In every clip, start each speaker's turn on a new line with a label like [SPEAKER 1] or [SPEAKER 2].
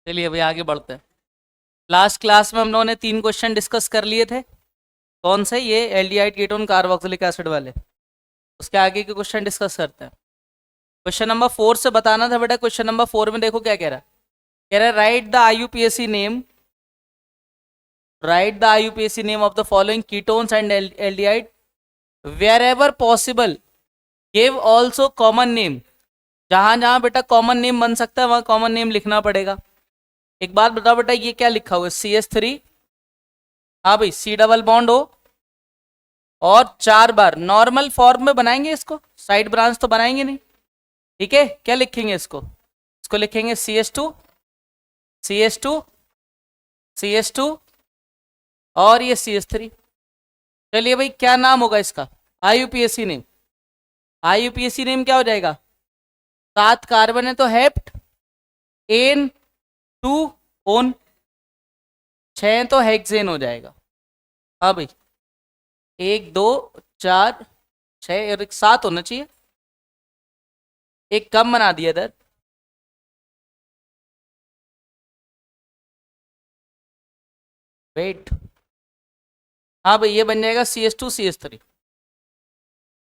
[SPEAKER 1] चलिए अभी आगे बढ़ते हैं। लास्ट क्लास में हम लोगों ने 3 क्वेश्चन डिस्कस कर लिए थे। कौन से? ये एल्डिहाइड कीटोन कार्बोक्सिलिक एसिड वाले। उसके आगे के क्वेश्चन डिस्कस करते हैं। क्वेश्चन नंबर 4 से बताना था बेटा। क्वेश्चन नंबर 4 में देखो क्या कह रहा है। कह रहा है right the IUPAC name, right the IUPAC name of the following ketones and aldehyde wherever possible give also common name. जहां जहां बेटा कॉमन नेम बन सकता है वहां कॉमन नेम लिखना पड़ेगा। एक बात बताओ बेटा, ये क्या लिखा हुआ है? CH3, हाँ भाई, C डबल बॉन्ड हो और 4 बार नॉर्मल फॉर्म में बनाएंगे इसको, साइड ब्रांच तो बनाएंगे नहीं। ठीक है, क्या लिखेंगे इसको? इसको लिखेंगे CH2 CH2 CH2 और ये CH3। चलिए भाई, क्या नाम होगा इसका? IUPAC name. आईयूपीएसी नेम क्या हो जाएगा? 7 कार्बन है तो हेप्ट, एन 2 ओन, 6 तो हेक्सेन हो जाएगा। हाँ भाई, 1 2 4 6 और 7 होना चाहिए। एक कम बना दिया इधर। वेट, हाँ भाई, ये बन जाएगा CH2 CH3।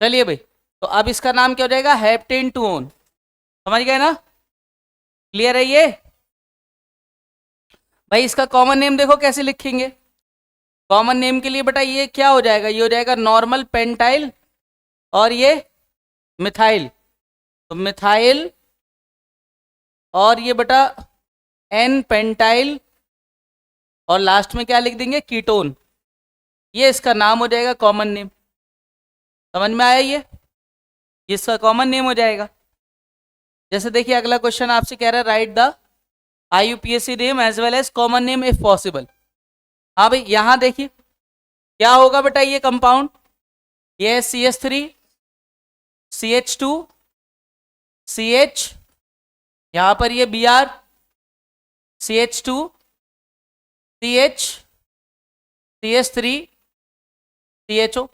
[SPEAKER 1] चलिए भाई, तो अब इसका नाम क्या हो जाएगा? Heptane 2 own. समझ गए ना? क्लियर है ये भाई? इसका कॉमन नेम देखो कैसे लिखेंगे। कॉमन नेम के लिए बेटा ये क्या हो जाएगा? ये हो जाएगा नॉर्मल पेंटाइल और ये मिथाइल। तो मिथाइल और ये बेटा एन पेंटाइल और लास्ट में क्या लिख देंगे? कीटोन। ये इसका नाम हो जाएगा कॉमन नेम। समझ में आया? ये इसका कॉमन नेम हो जाएगा। जैसे देखिए अगला क्वेश्चन आपसे कह रहा है right the IUPAC name as well as common name if possible. हाँ भाई, यहां देखिए क्या होगा बेटा। ये कंपाउंड, ये CH3 CH2 CH, यहां पर ये Br CH2 CH CH3 CHO।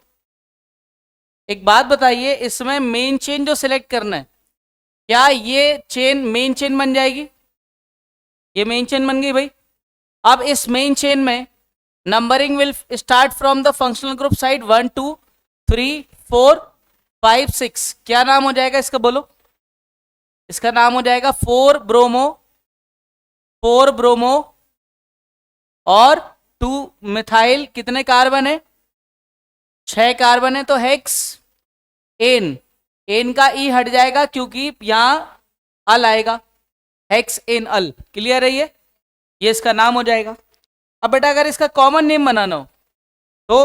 [SPEAKER 1] एक बात बताइए, इसमें मेन चेन जो सिलेक्ट करना है, क्या ये चेन मेन चेन बन जाएगी? ये मेन चेन बन गई भाई। अब इस मेन चेन में numbering will start from the functional group side 1 2 3 4 5 6। क्या नाम हो जाएगा इसका? बोलो। इसका नाम हो जाएगा 4 ब्रोमो, 4 ब्रोमो और 2 मिथाइल। कितने कार्बन है? 6 कार्बन है तो हेक्स एन। एन का ई हट जाएगा क्योंकि यहां अल आएगा, हेक्स एन अल। क्लियर है? ये इसका नाम हो जाएगा। अब बेटा अगर इसका कॉमन नेम बनाना हो तो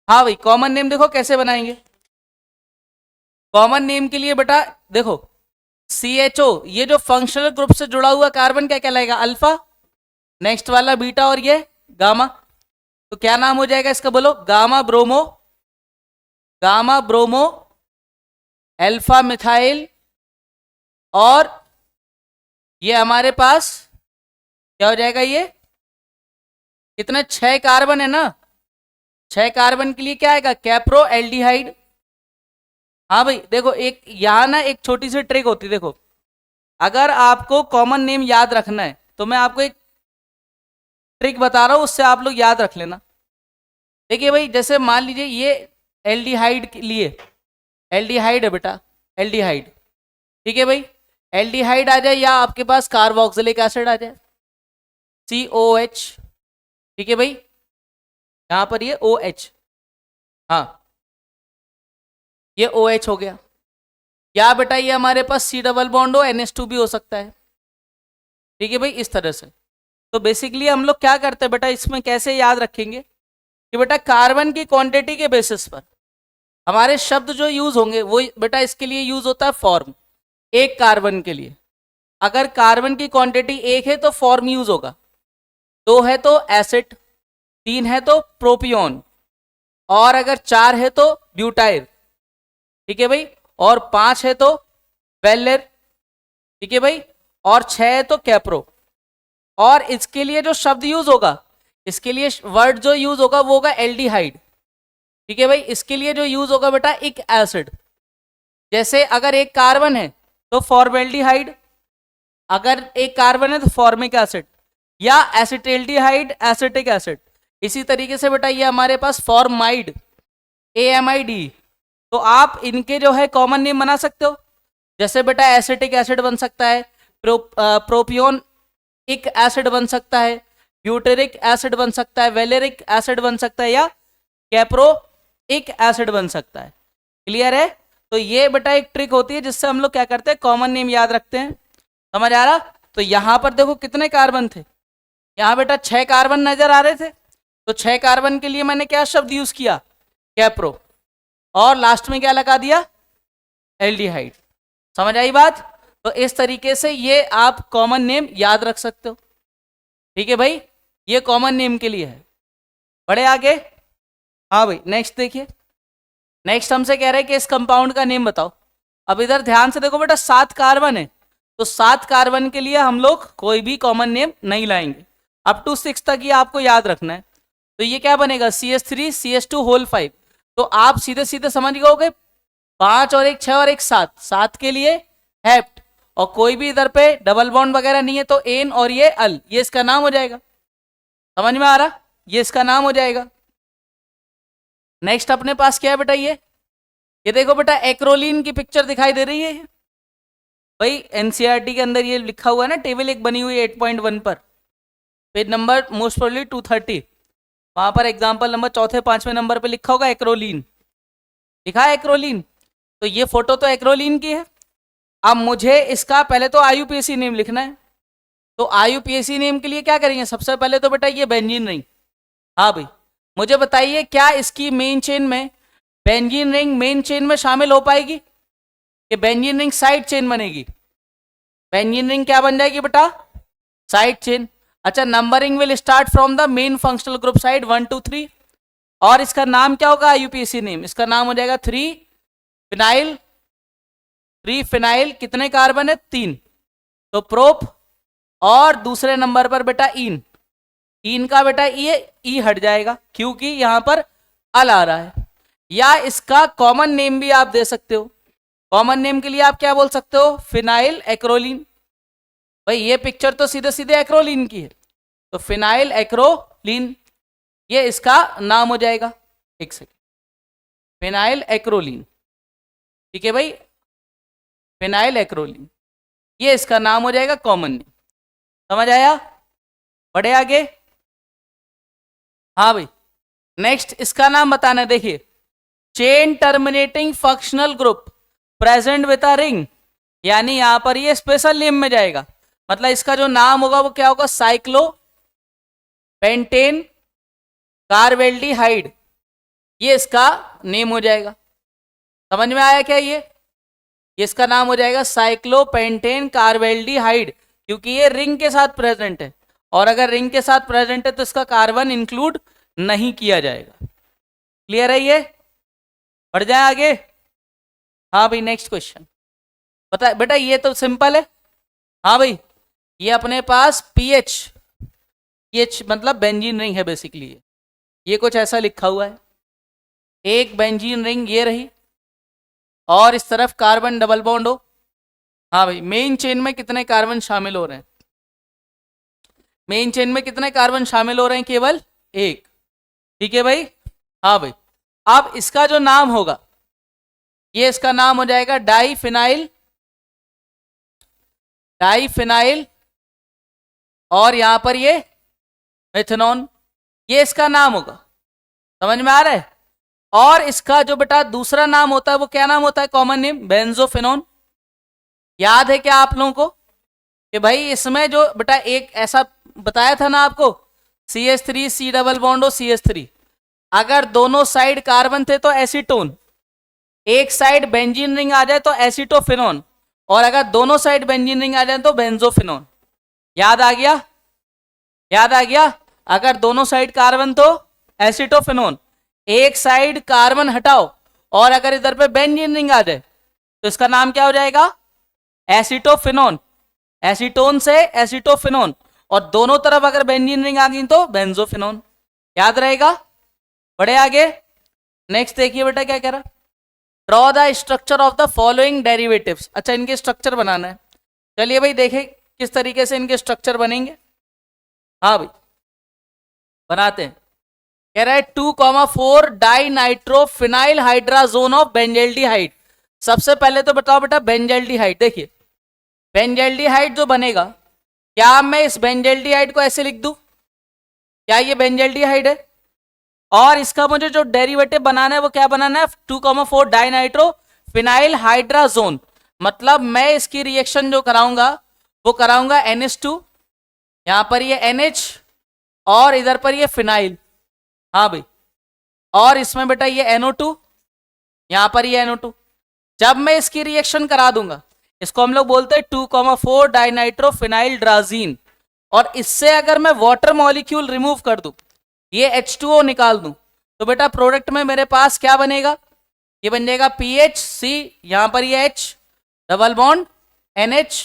[SPEAKER 1] हाँ भाई, कॉमन नेम देखो कैसे बनाएंगे। कॉमन नेम के लिए बेटा देखो, CHO ये जो फंक्शनल ग्रुप से जुड़ा हुआ कार्बन क्या कहलाएगा? अल्फा। नेक्स्ट वाला बीटा और ये गामा। तो क्या नाम हो जाएगा इसका? बोलो। Gamma bromo, gamma bromo alpha methyl और ये हमारे पास क्या हो जाएगा? ये कितने? 6 कार्बन है ना। 6 कार्बन के लिए क्या आएगा? Caprio aldehyde. हाँ भाई देखो, एक यहाँ ना एक छोटी सी ट्रिक होती है। देखो, अगर आपको कॉमन नेम याद रखना है तो मैं आपको एक ट्रिक बता रहा हूँ, उससे आप लोग याद रख लेना। देखिए भाई, जैसे मान लीजिए ये एल्डिहाइड के लिए, एल्डिहाइड है बेटा, एल्डिहाइड। ठीक है भाई, एल्डिहाइड आ जाए या आपके पास कार्बोक्सिलिक एसिड आ जाए, COH। ठीक है भाई, यहाँ पर ये OH, हाँ ये OH हो गया। या बेटा ये हमारे पास C डबल बॉन्ड हो, NH2 भी हो सकता है। ठीक है भाई, इस तरह से। तो बेसिकली हम लोग क्या करते हैं बेटा, इसमें कैसे याद रखेंगे कि बेटा कार्बन की क्वांटिटी के बेसिस पर हमारे शब्द जो यूज होंगे वो बेटा इसके लिए यूज होता है फॉर्म। एक कार्बन के लिए अगर कार्बन की क्वांटिटी 1 है तो फॉर्म यूज होगा, 2 है तो एसिड, 3 है तो प्रोपियोन और अगर 4 है तो ब्यूटाइल। ठीक है भाई, और 5 है तो वेलेर। ठीक है भाई, और 6 है तो कैप्रो। और इसके लिए जो शब्द यूज होगा, इसके लिए वर्ड जो यूज होगा वो होगा एल्डिहाइड। ठीक है भाई, इसके लिए जो यूज होगा बेटा एक एसिड। जैसे अगर एक कार्बन है तो फॉर्मेल्डिहाइड। अगर एक कार्बन है तो फॉर्मिक एसिड, या एसिटेल्डिहाइड एसिटिक एसिड। इसी तरीके से बेटा ये हमारे पास फॉर्माइड, AMID। तो आप इनके जो है कॉमन नेम बना सकते हो। जैसे बेटा एसिटिक एसिड बन सकता है, प्रोपियोनिक एसिड बन सकता है, ब्यूटेरिक एसिड बन सकता है, वेलेरिक एसिड बन सकता है, या कैप्रोइक एसिड बन सकता है। क्लियर है? तो ये बेटा एक ट्रिक होती है जिससे हम लोग क्या करते हैं, कॉमन नेम याद रखते हैं। समझ आ रहा? तो यहां पर देखो कितने कार्बन थे, यहां बेटा 6 कार्बन नजर आ रहे थे। तो 6 कार्बन के लिए मैंने क्या शब्द यूज किया, कैप्रो, और लास्ट में क्या लगा दिया, एल्डिहाइड। समझ आई बात? तो इस तरीके से ये आप कॉमन नेम याद रख सकते हो। ठीक है भाई, ये कॉमन नेम के लिए है। बढ़े आगे। हाँ भाई, नेक्स्ट देखिए। नेक्स्ट हमसे कह रहे हैं कि इस कंपाउंड का नेम बताओ। अब इधर ध्यान से देखो बेटा, 7 कार्बन है, तो 7 कार्बन के लिए हम लोग कोई भी कॉमन नेम नहीं लाएंगे, अप टू 6 तक ये आपको याद रखना है। तो ये क्या बनेगा, CH3 CH2 होल 5। तो आप सीधे सीधे समझ गए, 5 और 1 6 और 1 7, 7 के लिए हेप्ट, और कोई भी इधर पे डबल बॉन्ड वगैरह नहीं है तो एन, और ये अल, ये इसका नाम हो जाएगा। समझ में आ रहा? ये इसका नाम हो जाएगा। नेक्स्ट अपने पास क्या है बेटा, ये देखो बेटा, एक्रोलीन की पिक्चर दिखाई दे रही है भाई। एनसीईआरटी के अंदर ये लिखा हुआ है ना, टेबल एक बनी हुई है 8.1 पर, पेज नंबर मोस्ट प्रोबेबली 230, वहां पर एग्जाम्पल नंबर 4थे 5वें नंबर पे लिखा होगा एक्रोलीन, लिखा है एक्रोलीन। तो ये फोटो तो एक्रोलीन की है। अब मुझे इसका पहले तो IUPAC नेम लिखना है। तो IUPAC नेम के लिए क्या करेंगे, सबसे पहले तो बेटा ये बेंजीन रिंग। हाँ भाई, मुझे बताइए क्या इसकी मेन चेन में बेंजीन रिंग मेन चेन में शामिल हो पाएगी, कि बेंजीन रिंग साइड चेन बनेगी? बेंजीन रिंग क्या बन जाएगी बेटा, साइड चेन। अच्छा, numbering will start from the main functional group side 1 2 3, और इसका नाम क्या होगा IUPAC नेम, इसका नाम हो जाएगा 3 फिनाइल। 3 फिनाइल कितने कार्बन है, 3, तो प्रोप, और दूसरे नंबर पर बेटा इन। इन का बेटा ये ई हट जाएगा क्योंकि यहां पर अल आ रहा है। या इसका कॉमन नेम भी आप दे सकते हो। कॉमन नेम के लिए आप क्या बोल सकते हो, फिनाइल एक्रोलीन। भाई ये पिक्चर तो सीधे सीधे एक्रोलीन की है, तो फिनाइल एक्रोलीन, ये इसका नाम हो जाएगा। एक सेकेंड, फिनाइल एक्रोलीन, ठीक है भाई, फिनाइल एक्रोलीन, ये इसका नाम हो जाएगा कॉमन नेम। समझ आया? बढ़े आगे। हाँ भाई, नेक्स्ट इसका नाम बताना है। देखिए, chain terminating functional group present with a ring, यानी यहां पर ये स्पेशल नेम में जाएगा। मतलब इसका जो नाम होगा वो क्या होगा, साइक्लो पेंटेन कार्बेल्डिहाइड, ये इसका नेम हो जाएगा। समझ में आया क्या? ये इसका नाम हो जाएगा साइक्लोपेंटेन कार्बेल्डिहाइड, क्योंकि ये रिंग के साथ प्रेजेंट है, और अगर रिंग के साथ प्रेजेंट है तो इसका कार्बन इंक्लूड नहीं किया जाएगा। क्लियर है ये? बढ़ जाए आगे। हाँ भाई, नेक्स्ट क्वेश्चन बता बेटा, ये तो सिंपल है। हाँ भाई, ये अपने पास पीएच मतलब बेंजीन रिंग है बेसिकली। ये कुछ ऐसा लिखा हुआ है, एक बेंजीन रिंग ये रही, और इस तरफ कार्बन डबल बॉन्ड हो। हाँ भाई, मेन चेन में कितने कार्बन शामिल हो रहे हैं, मेन चेन में कितने कार्बन शामिल हो रहे हैं, केवल एक। ठीक है भाई। हाँ भाई, अब इसका जो नाम होगा, ये इसका नाम हो जाएगा डाईफिनाइल, और यहां पर ये मेथनॉन, ये इसका नाम होगा। समझ में आ रहा है? और इसका जो बेटा दूसरा नाम होता है वो क्या नाम होता है, कॉमन नेम बेंजोफिनोन। याद है क्या आप लोगों को कि भाई इसमें जो बेटा एक ऐसा बताया था ना आपको, CH3 C डबल बॉन्ड हो CH3, अगर दोनों साइड कार्बन थे तो एसीटोन, एक साइड बेंजीन रिंग आ जाए तो एसीटोफिनोन, और अगर दोनों साइड बेंजीन रिंग आ जाए तो बेंजोफिनोन। याद आ गया? याद आ गया? अगर दोनों साइड कार्बन तो एसीटोफिनोन, एक साइड कार्बन हटाओ और अगर इधर पे बेंजीन रिंग आ जाए तो इसका नाम क्या हो जाएगा, एसीटोफिनोन। एसीटोन से एसीटोफिनोन, और दोनों तरफ अगर बेंजीन रिंग आ गई तो बेंजोफिनोन। याद रहेगा? बढ़े आगे। नेक्स्ट देखिए बेटा क्या कह रहा, draw the structure of the following derivatives. अच्छा, इनके स्ट्रक्चर बनाना है। चलिए भाई देखें किस तरीके से इनके स्ट्रक्चर बनेंगे। हाँ भाई बनाते हैं। कह रहा है 2,4 dinitrophenylhydrazone of benzaldehyde. सबसे पहले तो बताओ बेटा बेंजल्डिहाइड। देखिए बेंजल्डिहाइड जो बनेगा, क्या मैं इस बेंजल्डिहाइड को ऐसे लिख दूं? क्या ये बेंजल्डिहाइड है? और इसका मुझे जो डेरिवेटिव बनाना है वो क्या बनाना है? 2,4 डाई नाइट्रो फिनाइल हाइड्राजोन। मतलब मैं इसकी रिएक्शन जो कराऊंगा वो कराऊंगा NH2, यहां पर ये NH और इधर पर ये फिनाइल। हाँ भाई, और इसमें बेटा ये NO2, यहां पर ये NO2। जब मैं इसकी रिएक्शन करा दूंगा, इसको हम लोग बोलते हैं 2,4 डाइनाइट्रो फिनाइल ड्राजीन। और इससे अगर मैं वाटर मॉलिक्यूल रिमूव कर दूं, ये H2O निकाल दूं, तो बेटा प्रोडक्ट में मेरे पास क्या बनेगा? ये बन जाएगा PHC, यहां पर ये H double bond NH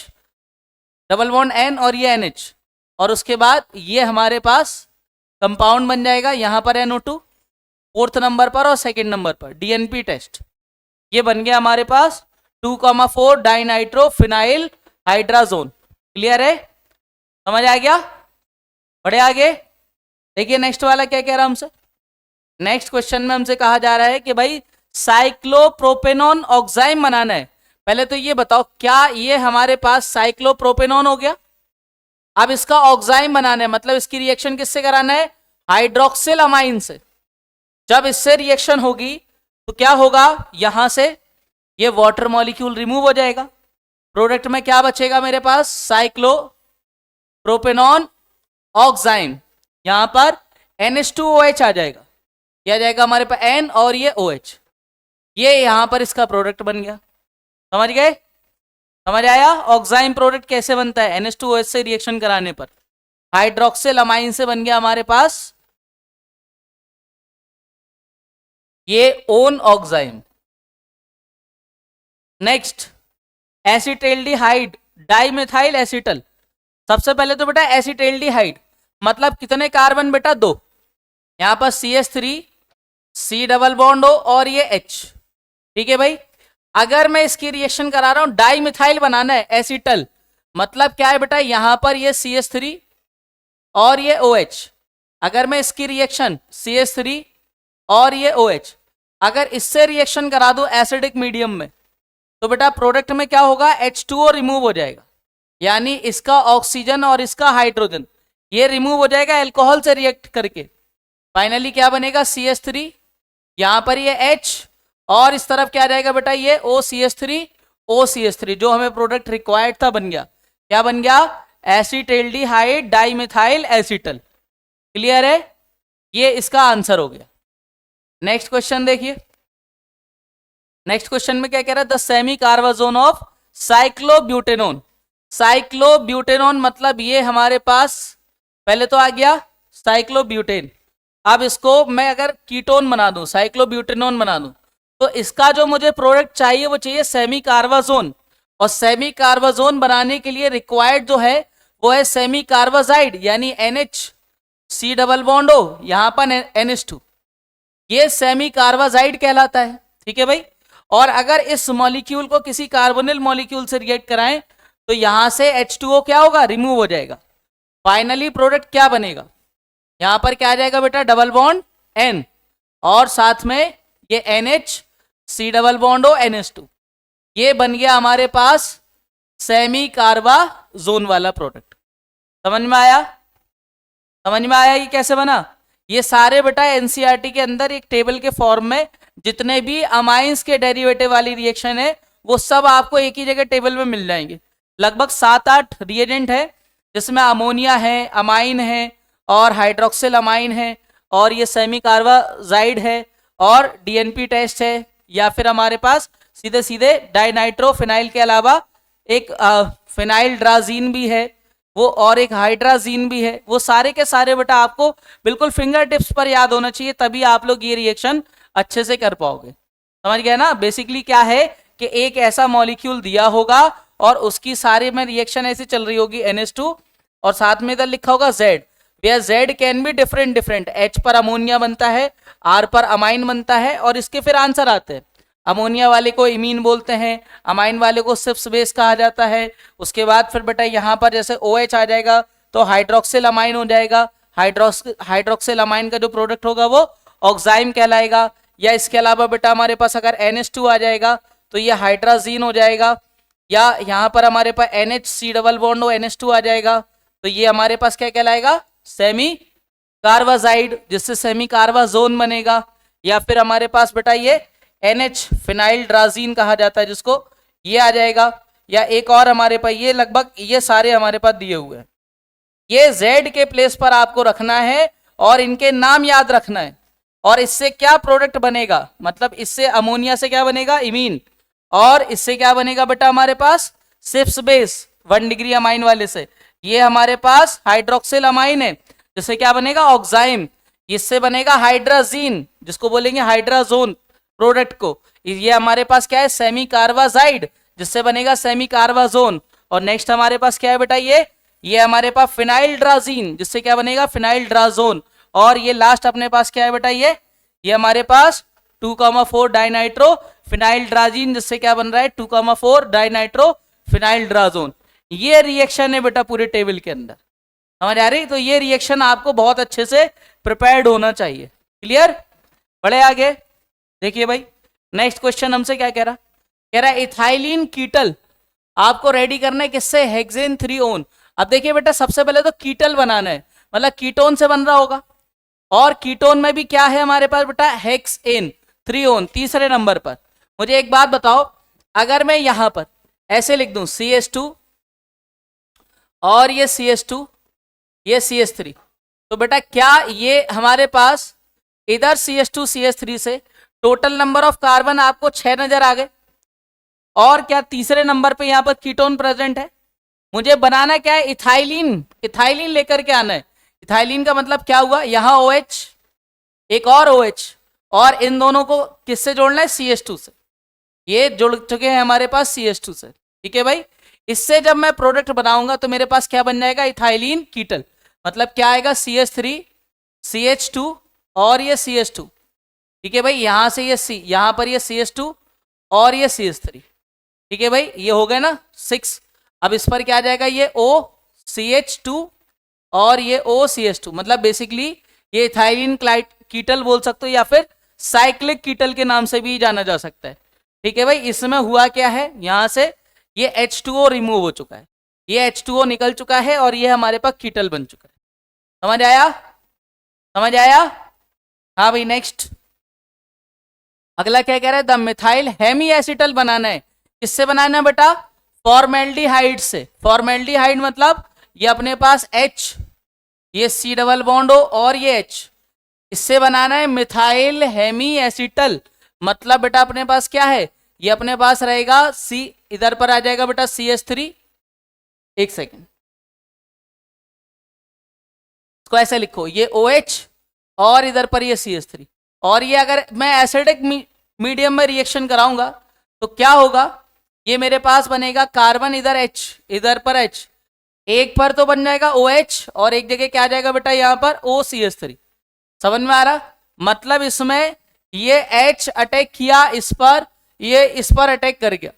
[SPEAKER 1] double bond N और ये NH, और उसके बाद ये हमारे पास कंपाउंड बन जाएगा, यहां पर NO2 फोर्थ नंबर पर और सेकंड नंबर पर DNP टेस्ट। ये बन गया हमारे पास 2,4 डाइनाइट्रो फिनाइल हाइड्राजोन। क्लियर है? समझ आ गया? बढ़े आगे देखिए नेक्स्ट वाला क्या कह रहा है हमसे। नेक्स्ट क्वेश्चन में हमसे कहा जा रहा है कि भाई साइक्लोप्रोपेनॉन ऑक्साइम बनाना है। पहले तो ये बताओ क्या ये हमारे पास साइक्लोप्रोपेनॉन हो गया? अब इसका ऑक्साइम बनाना है, मतलब इसकी रिएक्शन किससे कराना है? हाइड्रोक्सिल अमाइन से। जब इससे रिएक्शन होगी तो क्या होगा? यहां से ये वाटर मॉलिक्यूल रिमूव हो जाएगा। प्रोडक्ट में क्या बचेगा मेरे पास? Cyclopropenone oxime. यहां पर NH2OH आ जाएगा, यह आ जाएगा हमारे पास N और ये OH। ये यहां पर इसका प्रोडक्ट बन गया। समझ गए? समझ आया? ऑक्साइम प्रोडक्ट कैसे बनता है? NH2OH से रिएक्शन कराने पर हाइड्रोक्सिल अमाइन से बन गया हमारे पास ये ओन oxime. Next acetaldehyde dimethyl acetal. सबसे पहले तो बेटा एसिटेल्डिहाइड मतलब कितने कार्बन बेटा? 2। यहां पर CH3 C double bond O और ये H। ठीक है भाई, अगर मैं इसकी रिएक्शन करा रहा हूं डाइमिथाइल बनाना है एसिटल, मतलब क्या है बेटा? यहां पर ये CH3 और ये OH। अगर मैं इसकी रिएक्शन CH3 और ये OH अगर इससे रिएक्शन करा दूं एसिडिक मीडियम में, तो बेटा प्रोडक्ट में क्या होगा? H2O रिमूव हो जाएगा, यानी इसका ऑक्सीजन और इसका हाइड्रोजन ये रिमूव हो जाएगा अल्कोहल से रिएक्ट करके। फाइनली क्या बनेगा? CH3, यहां पर ये H और इस तरफ क्या जाएगा बेटा? ये OCH3 OCH3, जो हमें प्रोडक्ट रिक्वायर्ड था बन गया। क्या बन गया? Acetaldehyde dimethyl acetal. क्लियर है? ये इसका आंसर हो गया। नेक्स्ट क्वेश्चन देखिए। नेक्स्ट क्वेश्चन में क्या कह रहा है? The semicarbazone of cyclobutanone. Cyclobutanone मतलब ये हमारे पास पहले तो आ गया साइक्लोब्यूटेन। अब इसको मैं अगर कीटोन बना दूं, साइक्लोब्यूटेनोन बना दूं, तो इसका जो मुझे प्रोडक्ट चाहिए वो चाहिए सेमी कार्बाजोन। और सेमी कार्बाजोन बनाने के लिए रिक्वायर्ड जो है वो है सेमी कार्बाजाइड, यानी NH C double bond O, यहां पर NH2। ये सेमी कार्बाजाइड कहलाता है। ठीक है भाई, और अगर इस मॉलिक्यूल को किसी कार्बोनिल मॉलिक्यूल से रिएक्ट कराएं तो यहां से H2O क्या होगा? रिमूव हो जाएगा। फाइनली प्रोडक्ट क्या बनेगा? यहां पर क्या आ जाएगा बेटा? डबल बॉन्ड N और साथ में ये NH C double bond O NH2। ये बन गया हमारे पास सेमी कार्बाजोन वाला प्रोडक्ट। समझ में आया? समझ में आया ये कैसे बना? ये सारे बेटा NCERT के अंदर एक टेबल के फॉर्म में जितने भी अमाइंस के डेरिवेटिव वाली रिएक्शन है वो सब आपको एक ही जगह टेबल में मिल जाएंगे। लगभग 7-8 रिएजेंट है जिसमें अमोनिया है, अमाइन है और हाइड्रोक्सिल अमाइन है और ये सेमी कार्बाजाइड है और DNP टेस्ट है, या फिर हमारे पास सीधे सीधे डाइनाइट्रो फिनाइल के अलावा एक फिनाइल ड्राजीन भी है वो, और एक हाइड्राजीन भी है। वो सारे के सारे बेटा आपको बिल्कुल फिंगर टिप्स पर याद होना चाहिए, तभी आप लोग ये रिएक्शन अच्छे से कर पाओगे। समझ गया ना? बेसिकली क्या है कि एक ऐसा मॉलिक्यूल दिया होगा और उसकी सारे में रिएक्शन ऐसी चल रही होगी NH2 और साथ में इधर लिखा होगा Z, where Z can be different different. H पर अमोनिया बनता है, R पर अमाइन बनता है और इसके फिर आंसर आते हैं। अमोनिया वाले को इमीन बोलते हैं, अमाइन वाले को सिप्स बेस कहा जाता है। उसके बाद फिर बेटा यहाँ पर जैसे OH आ जाएगा तो हाइड्रोक्सिल अमाइन हो जाएगा, हाइड्रोक्सिल अमाइन का जो प्रोडक्ट होगा वो ऑक्साइम कहलाएगा। या इसके अलावा बेटा हमारे पास अगर NH2 आ जाएगा तो ये हाइड्राजीन हो जाएगा, या यहाँ पर हमारे पास NHC डबल बॉन्ड हो NH2 आ जाएगा तो ये हमारे पास क्या कहलाएगा, सेमी कार्बाजाइड, जिससे सेमी कार्बाजोन बनेगा। या फिर हमारे पास बेटा ये NH फिनाइल ड्राजीन कहा जाता है जिसको, ये आ जाएगा। या एक और हमारे पास ये लगभग ये सारे हमारे पास दिए हुए हैं, ये Z के प्लेस पर आपको रखना है और इनके नाम याद रखना है। और इससे क्या प्रोडक्ट बनेगा, मतलब इससे अमोनिया से क्या बनेगा, इमीन, और इससे क्या बनेगा बेटा हमारे पास सिप्स बेस 1 डिग्री अमाइन वाले से, ये हमारे पास हाइड्रोक्सिल अमाइन है जिससे क्या बनेगा ऑक्साइम, इससे बनेगा हाइड्राजीन जिसको बोलेंगे हाइड्राजोन प्रोडक्ट को, ये हमारे पास क्या है सेमी कार्बाजाइड जिससे बनेगा सेमी कार्बाजोन। और नेक्स्ट हमारे पास क्या है बेटा ये हमारे पास फिनाइल ड्राजीन जिससे क्या बनेगा फिनाइल ड्राजोन। और ये लास्ट अपने पास क्या है बेटा ये हमारे पास 2,4 डाइनाइट्रो फिनाइल ड्राजीन जिससे क्या बन रहा है 2,4 डाइनाइट्रो फिनाइल ड्राजोन। ये रिएक्शन है बेटा पूरे टेबल के अंदर, समझ आ रही। तो ये रिएक्शन आपको बहुत अच्छे से प्रिपेयर्ड होना चाहिए। क्लियर, बढ़े आगे। देखिए भाई नेक्स्ट क्वेश्चन हमसे क्या कह रहा है इथाइलिन कीटल आपको रेडी करना है किससे, हेक्सेन 3 ओन। अब देखिए बेटा सबसे पहले तो कीटल बनाना है, मतलब कीटोन से बन रहा होगा, और कीटोन में भी क्या है हमारे पास बेटा हेक्सेन 3 ओन तीसरे नंबर पर। मुझे एक बात बताओ, अगर मैं यहां पर ऐसे लिख दूं CH2 और ये CH2 ये CH3, तो बेटा क्या ये हमारे पास इधर CH2 CH3 से टोटल नंबर ऑफ कार्बन आपको 6 नजर आ गए, और क्या तीसरे नंबर पे यहां पर कीटोन प्रेजेंट है। मुझे बनाना क्या है इथाइलिन लेकर के आना है। इथाइलिन का मतलब क्या हुआ, यहां OH एक और OH, और इन दोनों को किससे जोड़ना है CH2 से, ये जुड़ चुके हैं हमारे पास CH2 से। ठीक है भाई, इससे जब मैं प्रोडक्ट बनाऊंगा तो मेरे पास क्या बन जाएगा इथाइलिन कीटल, मतलब क्या आएगा CH3 CH2 और ये CH2। ठीक है भाई, यहां से ये C, यहां पर ये CH2 और ये CH3। ठीक है भाई, ये हो गए ना 6। अब इस पर क्या आ जाएगा ये OCH2 और ये OCH2, मतलब बेसिकली ये इथाइलिन कीटल बोल सकते हो या फिर साइक्लिक कीटल के नाम से भी जाना जा सकता है। ठीक है भाई, इसमें हुआ क्या है, यहां से ये H2O रिमूव हो चुका है, ये H2O निकल चुका है और ये हमारे पास कीटल बन चुका है। समझ आया, समझ आया। हाँ भाई नेक्स्ट अगला क्या कह रहा है, द मिथाइल हेमी एसिटल बनाना है, किससे बनाना है बेटा, फॉर्मेल्डिहाइड से। फॉर्मेल्डिहाइड मतलब ये अपने पास H, ये C डबल बॉन्ड हो और ये H, इससे बनाना है मिथाइल हेमी एसिटल। मतलब बेटा अपने पास क्या है, ये अपने पास रहेगा C, इधर पर आ जाएगा बेटा CH3, एक सेकेंड इसको ऐसे लिखो, ये OH और इधर पर ये CH3, और ये अगर मैं एसिडिक मीडियम में रिएक्शन कराऊंगा तो क्या होगा, ये मेरे पास बनेगा कार्बन इधर H इधर पर H, एक पर तो बन जाएगा OH और एक जगह क्या आ जाएगा बेटा यहाँ पर OCH3। समझ में आ रहा, मतलब इसमें ये H अटैक किया इस पर, ये इस पर अटैक कर गया,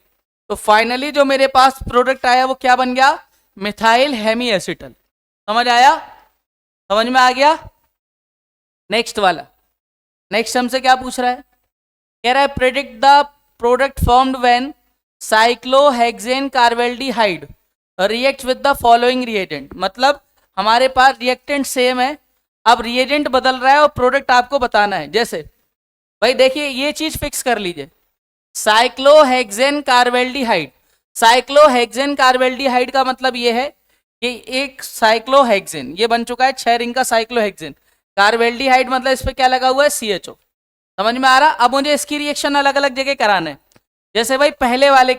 [SPEAKER 1] तो फाइनली जो मेरे पास प्रोडक्ट आया वो क्या बन गया, मिथाइल हेमी एसिटल। समझ आया, समझ में आ गया। नेक्स्ट वाला, नेक्स्ट हमसे क्या पूछ रहा है, कह रहा है predict the product formed when cyclohexane carbaldehyde react with the following reagent. मतलब हमारे पास रिएक्टेंट सेम है, अब रिएजेंट बदल रहा है और प्रोडक्ट आपको बताना है। जैसे भाई देखिए ये चीज फिक्स कर लीजिए, साइक्लोहेक्सेन कार्बेल्डिहाइड, साइक्लोहेक्सेन कार्बेल्डिहाइड का मतलब ये है कि एक साइक्लोहेक्सेन ये बन चुका है 6 रिंग का साइक्लोहेक्सेन, कार्बेल्डिहाइड मतलब इस पर क्या लगा हुआ है CHO। समझ में आ रहा, अब मुझे इसकी रिएक्शन अलग अलग जगह कराना है। जैसे भाई पहले वाले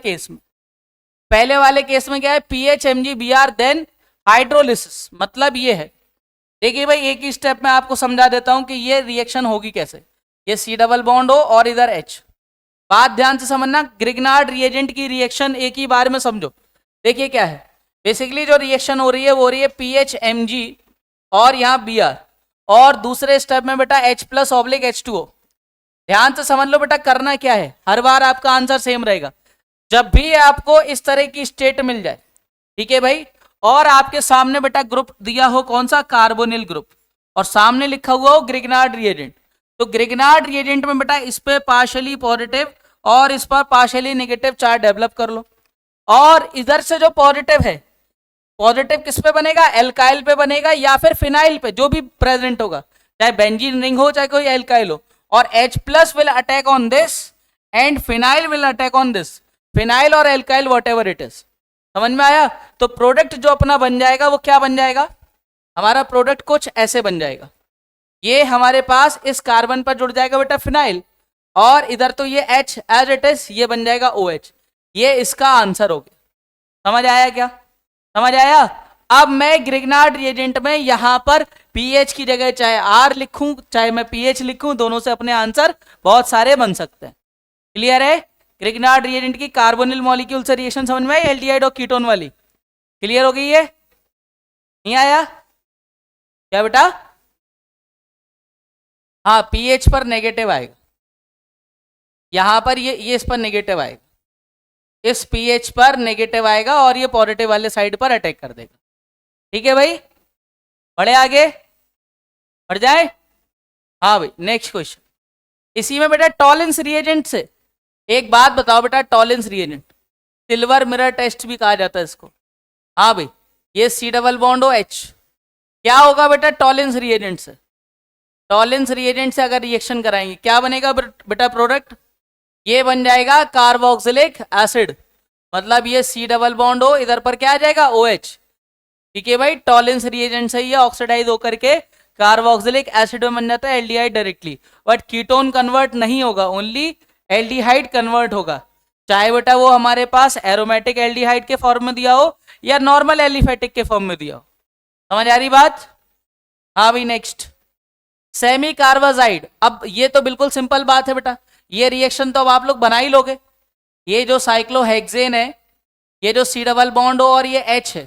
[SPEAKER 1] केस में क्या है PHMgBr देन हाइड्रोलिसिस, मतलब ये है, देखिए भाई एक ही स्टेप में आपको समझा देता हूं कि ये रिएक्शन होगी कैसे। ये C डबल बॉन्ड हो और इधर H, बात ध्यान से समझना, ग्रिग्नार्ड रिएजेंट की रिएक्शन एक ही बार में समझो। देखिए क्या है, बेसिकली जो रिएक्शन हो रही है वो हो रही है PHMg और यहाँ Br, और दूसरे स्टेप में बेटा H+ ऑब्लिक H2O, ध्यान से समझ लो बेटा, करना क्या है, हर बार आपका आंसर सेम रहेगा। जब भी आपको इस तरह की स्टेट मिल जाए, ठीक है भाई, और आपके सामने बेटा ग्रुप दिया हो कौन सा, कार्बोनिल ग्रुप, और सामने लिखा हुआ हो ग्रिग्नार्ड रिएजेंट, तो ग्रिग्नार्ड रिएजेंट में बेटा इस पे पार्शियली पॉजिटिव और इस पर पार्शियली नेगेटिव चार्ज डेवलप कर लो। और इधर से जो पॉजिटिव है, पॉजिटिव किस पे बनेगा, एल्काइल पे बनेगा या फिर फिनाइल पे, जो भी प्रेजेंट होगा, चाहे बेंजीन रिंग हो चाहे कोई एल्काइल हो, और H plus will attack on this and phenyl will attack on this, phenyl और alkyl whatever it is. समझ में आया? तो प्रोडक्ट जो अपना बन जाएगा वो क्या बन जाएगा, हमारा प्रोडक्ट कुछ ऐसे बन जाएगा। ये हमारे पास इस कार्बन पर जुड़ जाएगा बेटा फिनाइल, और इधर तो ये H एज इट इज ये बन जाएगा OH। ये इसका आंसर हो गया। समझ आया क्या? समझ आया? अब मैं ग्रिग्नार्ड रिएजेंट में यहां पर पीएच की जगह चाहे आर लिखूं चाहे मैं पीएच लिखूं, दोनों से अपने आंसर बहुत सारे बन सकते हैं। क्लियर है? ग्रिग्नार्ड रिएजेंट की कार्बोनिल मॉलिक्यूल से रिएक्शन समझ में आई, एल्डिहाइड और कीटोन वाली? क्लियर हो गई है? नहीं आया क्या बेटा? हाँ, पीएच पर नेगेटिव आएगा, यहां पर ये इस पर नेगेटिव आएगा, इस पीएच पर नेगेटिव आएगा और ये पॉजिटिव वाले साइड पर अटैक कर देगा। ठीक है भाई, बढ़े आगे, बढ़ जाए। हाँ भाई, नेक्स्ट क्वेश्चन। इसी में बेटा टॉलेंस रिएजेंट से एक बात बताओ बेटा, Tollens reagent silver mirror test भी कहा जाता है इसको। हाँ भाई, ये C डबल बॉन्ड OH, क्या होगा बेटा टॉलेंस रिएजेंट से? टॉलेंस रिएजेंट से अगर रिएक्शन कराएंगे क्या बनेगा बेटा प्रोडक्ट? ये बन जाएगा कार्बोक्सिलिक एसिड, मतलब ये C डबल बॉन्ड O, इधर पर क्या आ जाएगा OH। ठीक है भाई, टॉलेंस रिएजेंट से ये ऑक्सीडाइज होकर के कार्बोक्सिलिक एसिड में बन जाता है aldehyde directly, but ketone convert नहीं होगा, ओनली एल्डिहाइड कन्वर्ट होगा, चाहे बेटा वो हमारे पास एरोमेटिक एल्डिहाइड के फॉर्म में दिया हो या नॉर्मल एलिफेटिक के फॉर्म में दिया हो। समझ आ रही बात? हाँ भाई, नेक्स्ट सेमी कार्बाजाइड। अब ये तो बिल्कुल सिंपल बात है बेटा, ये रिएक्शन तो अब आप लोग बना ही लोगे। ये जो साइक्लोहेक्सेन है, ये जो C डबल बॉन्ड हो और ये H है,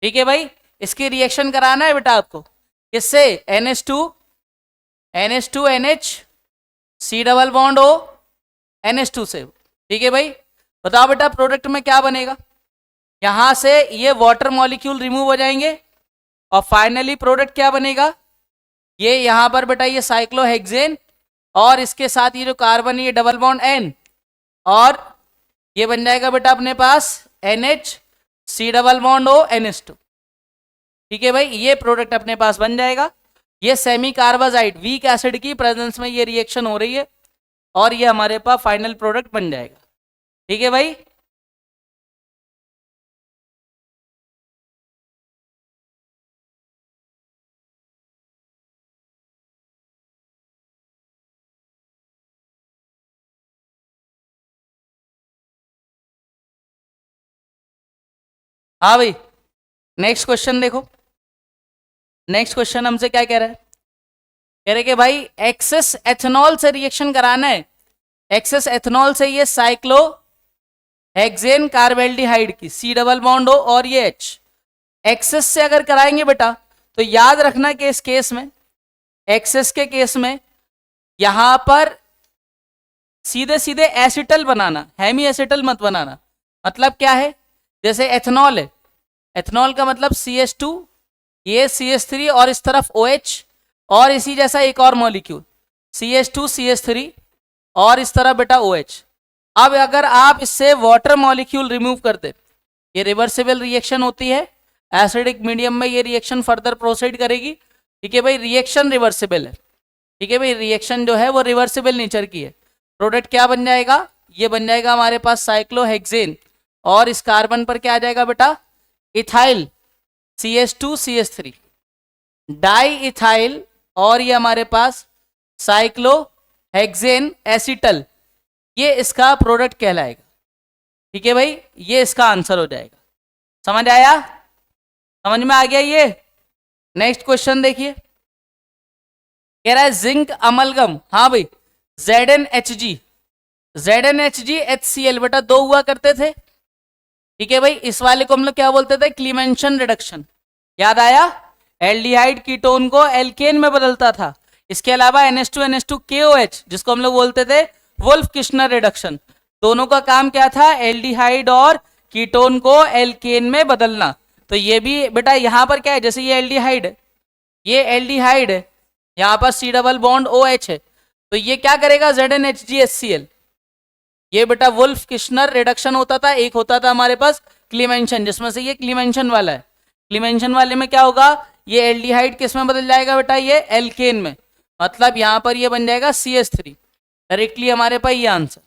[SPEAKER 1] ठीक है भाई, इसकी रिएक्शन कराना है बेटा आपको, किससे? NH2 NH C double bond O NH2 से। ठीक है भाई, बताओ बेटा प्रोडक्ट में क्या बनेगा? यहां से ये वाटर मॉलिक्यूल रिमूव हो जाएंगे और फाइनली प्रोडक्ट क्या बनेगा? ये यहां पर बेटा ये साइक्लोहेक्सेन और इसके साथ ये जो कार्बन है ये डबल बॉन्ड N, और ये बन जाएगा बेटा अपने पास NH C double bond O NH2। ठीक है भाई, ये प्रोडक्ट अपने पास बन जाएगा। ये सेमी कार्बाजाइड वीक एसिड की प्रेजेंस में ये रिएक्शन हो रही है और ये हमारे पास फाइनल प्रोडक्ट बन जाएगा। ठीक है भाई, हाँ भाई, नेक्स्ट क्वेश्चन देखो। नेक्स्ट क्वेश्चन हमसे क्या कह रहा है? कह रहे कि भाई एक्सेस एथेनॉल से रिएक्शन कराना है, एक्सेस एथेनॉल से ये साइक्लो हेक्सेन कार्बेल्डिहाइड की C डबल बॉन्ड O और ये H, एक्सेस से अगर कराएंगे बेटा तो याद रखना कि इस केस में, एक्सेस के केस में यहां पर सीधे सीधे एसिटल बनाना, हेमी एसिटल मत बनाना। मतलब क्या है? जैसे एथेनॉल है, एथेनॉल का मतलब CH2, ये CH3 और इस तरफ OH, और इसी जैसा एक और मॉलिक्यूल CH2 CH3 और इस तरफ बेटा OH। अब अगर आप इससे वाटर मॉलिक्यूल रिमूव कर दे, ये रिवर्सिबल रिएक्शन होती है, एसिडिक मीडियम में ये रिएक्शन फर्दर प्रोसीड करेगी। ठीक है भाई, रिएक्शन रिवर्सिबल है। ठीक है भाई, रिएक्शन जो है वो रिवर्सिबल नेचर की है। प्रोडक्ट क्या बन जाएगा? ये बन जाएगा हमारे पास साइक्लोहेक्सेन और इस कार्बन पर क्या आ जाएगा बेटा? Ethyl CH2 CH3 di ethyl, और ये हमारे पास साइक्लोहेक्सेन एसिटल, ये इसका प्रोडक्ट कहलाएगा। ठीक है भाई, ये इसका आंसर हो जाएगा। समझ आया? समझ में आ गया ये? नेक्स्ट क्वेश्चन देखिए, कह रहा है जिंक अमलगम। हाँ भाई, ZnHg HCl बेटा दो हुआ करते थे। ठीक है भाई, इस वाले को हम लोग क्या बोलते थे? क्लीमेंशन रिडक्शन। याद आया? एल्डिहाइड कीटोन को एल्केन में बदलता था, इसके अलावा NH2 KOH जिसको हम लोग बोलते थे वुल्फ किश्नर रिडक्शन, दोनों का काम क्या था, एल्डिहाइड और कीटोन को एल्केन में बदलना। तो ये भी बेटा यहाँ पर क्या है, जैसे ये एल्डिहाइड है, ये एल्डिहाइड है, यहाँ पर C डबल बॉन्ड OH है, तो ये क्या करेगा ZnHgHCl। ये बेटा वुल्फ किश्नर रिडक्शन होता था, एक होता था हमारे पास क्लीमेंशन, जिसमें से ये क्लीमेंशन वाला है। क्लीमेंशन वाले में क्या होगा, ये एल्डिहाइड किस में बदल जाएगा बेटा, ये एल्केन में, मतलब यहाँ पर ये बन जाएगा CH3। डायरेक्टली हमारे पास ये आंसर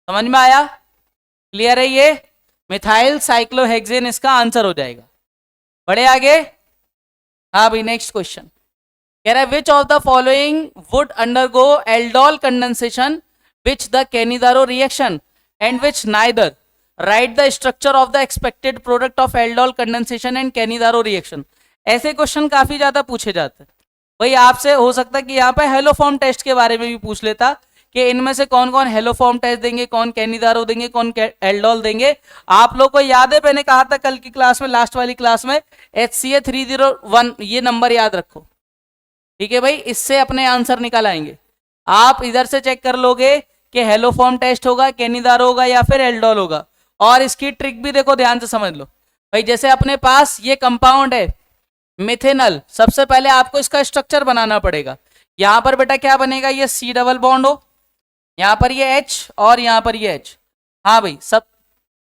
[SPEAKER 1] समझ में आया, क्लियर है, ये मिथाइल साइक्लोहेक्सेन इसका आंसर हो जाएगा। बढ़े आगे, हाँ भाई नेक्स्ट क्वेश्चन कह रहा है which of the following would undergo aldol condensation which the Cannizzaro reaction and which neither, right the structure of the expected product of aldol condensation and Cannizzaro reaction. ऐसे क्वेश्चन काफी ज्यादा पूछे जाते हैं भाई, आपसे हो सकता है कि यहाँ पे हेलोफॉर्म टेस्ट के बारे में भी पूछ लेता कि इनमें से कौन कौन हेलोफॉर्म टेस्ट देंगे, कौन कैनिदारो देंगे, कौन एल्डोल देंगे। आप लोग को याद है मैंने कहा था कल की क्लास में, लास्ट वाली क्लास में, HCA301 ये नंबर याद रखो, ठीक है भाई, इससे अपने आंसर निकल आएंगे। आप इधर से चेक कर लोगे कि हेलोफॉर्म टेस्ट होगा, कैनिदारो होगा या फिर एल्डोल होगा। और इसकी ट्रिक भी देखो, ध्यान से समझ लो भाई, जैसे अपने पास ये कंपाउंड है मिथेनल, सबसे पहले आपको इसका स्ट्रक्चर बनाना पड़ेगा। यहां पर बेटा क्या बनेगा, ये C डबल बॉन्ड हो, यहां पर ये H और यहां पर ये H। हाँ भाई, सब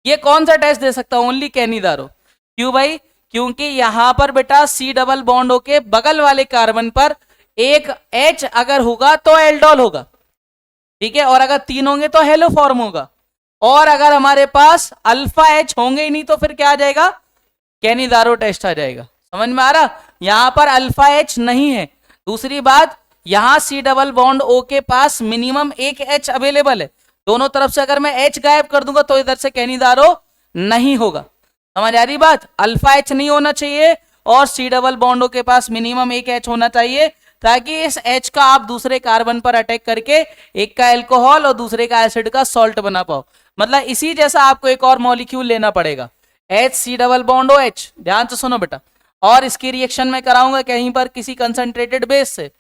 [SPEAKER 1] ये कौन सा टेस्ट दे सकता हूं, ओनली कैनिदारो। क्यों भाई, क्योंकि यहां पर बेटा C डबल बॉन्ड के बगल वाले कार्बन पर एक H अगर होगा तो एल्डोल होगा, ठीक है, और अगर 3 होंगे तो हेलोफॉर्म होगा, और अगर हमारे पास अल्फा H होंगे ही नहीं तो फिर क्या आ जाएगा, कैनिदारो टेस्ट आ जाएगा। समझ में आ रहा, यहां पर अल्फा H नहीं है। दूसरी बात, यहां C डबल बॉन्ड O के पास मिनिमम एक H अवेलेबल है, दोनों तरफ से अगर मैं H गायब कर दूंगा तो इधर से कैनिदारो नहीं होगा। समझ आ रही बात, अल्फा H नहीं होना चाहिए और C डबल बॉन्ड O के पास मिनिमम एक H होना चाहिए, ताकि इस H का आप दूसरे कार्बन पर अटैक करके एक का एल्कोहल और दूसरे का एसिड का सॉल्ट बना पाओ। मतलब इसी जैसा आपको एक और मॉलिक्यूल लेना पड़ेगा, HC डबल बॉन्ड OH। ध्यान से सुनो बेटा, और इसकी रिएक्शन में कराऊंगा कहीं पर किसी कंसंट्रेटेड बेस से।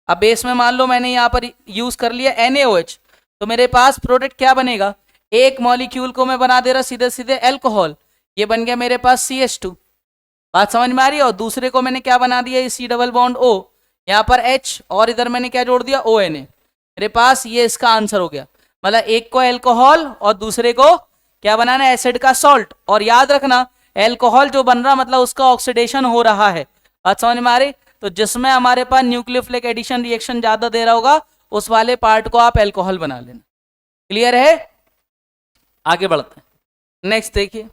[SPEAKER 1] अब बेस में मान लो मैंने यहाँ पर यूज कर लिया NaOH, तो मेरे पास प्रोडक्ट क्या बनेगा, एक मॉलिक्यूल को मैं बना दे रहा सीधे सीधे एल्कोहल, ये बन गया मेरे पास CH2। बात समझ में आ रही है, और दूसरे को मैंने क्या बना दिया, C डबल बॉन्ड O, यहाँ पर H और इधर मैंने क्या जोड़ दिया, ONA। मेरे पास ये इसका आंसर हो गया, मतलब एक को एल्कोहल और दूसरे को क्या बनाना है, एसिड का सॉल्ट। और याद रखना एल्कोहल जो बन रहा मतलब उसका ऑक्सीडेशन हो रहा है। बात समझ में आ रही, तो जिसमें हमारे पास न्यूक्लियोफिलिक एडिशन रिएक्शन ज्यादा दे रहा होगा उस वाले पार्ट को आप एल्कोहल बना लेना। क्लियर है, आगे बढ़ते हैं। नेक्स्ट देखिए,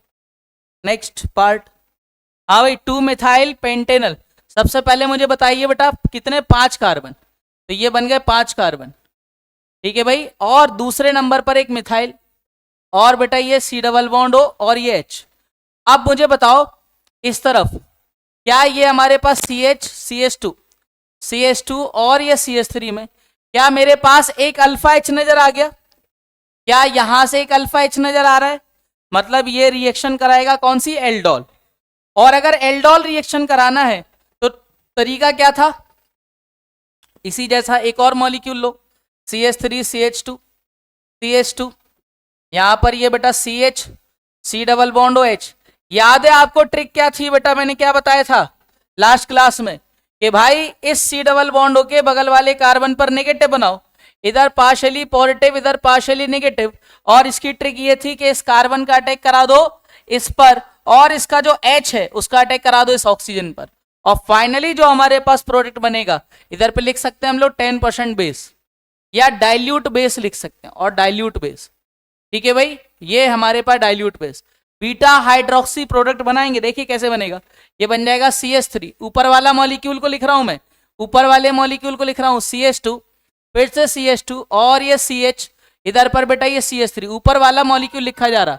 [SPEAKER 1] नेक्स्ट पार्ट, हाँ भाई 2 मिथाइल पेंटेनल। सबसे पहले मुझे बताइए बेटा कितने, 5 कार्बन, तो ये बन गए 5 कार्बन, ठीक है भाई, और दूसरे नंबर पर एक मिथाइल, और बेटा ये C डबल बॉन्ड O और ये H। अब मुझे बताओ इस तरफ क्या ये हमारे पास CH2 और ये CH3 में क्या मेरे पास एक अल्फा H नजर आ गया, क्या यहां से एक अल्फा H नजर आ रहा है, मतलब ये रिएक्शन कराएगा कौन सी, एल्डोल। और अगर एल्डोल रिएक्शन कराना है तो तरीका क्या था, इसी जैसा एक और मॉलिक्यूल लो, CH3 CH2, यहां पर ये बेटा CH, C double bond OH। याद है आपको ट्रिक क्या थी बेटा, मैंने क्या बताया था लास्ट क्लास में कि भाई इस C डबल बॉन्ड के बगल वाले कार्बन पर नेगेटिव बनाओ, इधर पार्शियली पॉजिटिव इधर पार्शियली नेगेटिव, और इसकी ट्रिक ये थी कि इस कार्बन का अटैक करा दो इस पर, और इसका जो H है उसका अटैक करा दो इस ऑक्सीजन पर, और फाइनली जो हमारे पास प्रोडक्ट बनेगा इधर पे लिख सकते हैं हम लोग 10% बेस या डाइल्यूट बेस लिख सकते हैं, और डाइल्यूट बेस, ठीक है भाई, ये हमारे पास dilute base beta hydroxy product बनाएंगे। देखिए कैसे बनेगा, ये बन जाएगा CH3, ऊपर वाला मॉलिक्यूल को लिख रहा हूं मैं, ऊपर वाले मॉलिक्यूल को लिख रहा हूं CH2, फिर से CH2 और ये CH, इधर पर बेटा ये CH3, ऊपर वाला मॉलिक्यूल लिखा जा रहा।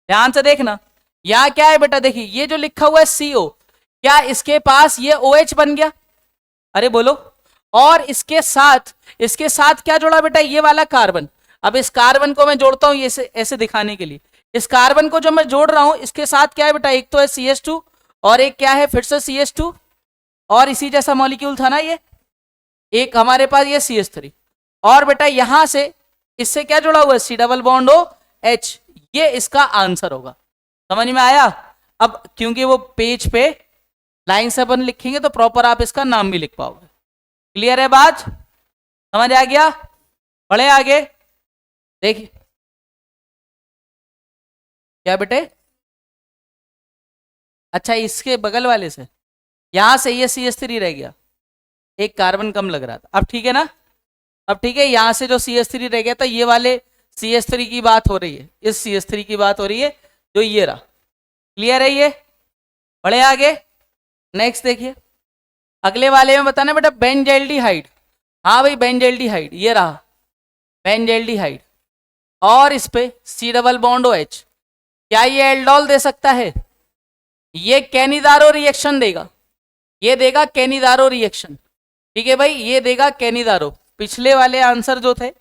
[SPEAKER 1] ध्यान से देखना यहाँ क्या है बेटा, देखिए ये जो लिखा हुआ है CO, क्या इसके पास ये OH बन गया, अरे बोलो, और इसके साथ क्या जोड़ा बेटा, ये वाला कार्बन। अब इस कार्बन को मैं जोड़ता हूं ये ऐसे दिखाने के लिए, इस कार्बन को जो मैं जोड़ रहा हूं इसके साथ क्या है बेटा, एक तो है CH2 और एक क्या है फिर से CH2, और इसी जैसा मॉलिक्यूल था ना ये, एक हमारे पास ये CH3, और बेटा यहां से इससे क्या जुड़ा हुआ है, C double bond O H, ये इसका आंसर होगा। समझ में आया? अब क्योंकि वो पेज पे लाइन से अपन लिखेंगे तो प्रॉपर आप इसका नाम भी लिख पाओगे। क्लियर है बात? समझ आ गया? बढ़े आगे, देखिए क्या बेटे, अच्छा इसके बगल वाले से यहां से ये CH3 रह गया, एक कार्बन कम लग रहा था। अब ठीक है ना? अब ठीक है, यहां से जो CH3 रह गया था, ये वाले CH3 की बात हो रही है, इस CH3 की बात हो रही है, जो ये रहा। क्लियर है ये? बढ़े आगे, नेक्स्ट देखिए, अगले वाले में बताना बेटा बेंजाइल्डिहाइड। हाँ भाई बेंजाइल्डिहाइड, ये रहा बेंजाइल्डिहाइड, और इस पे C डबल बॉन्ड OH, क्या ये एल्डोल दे सकता है? ये कैनिदारो रिएक्शन देगा, ये देगा कैनिदारो रिएक्शन। ठीक है भाई, ये देगा कैनिदारो। पिछले वाले आंसर जो थे,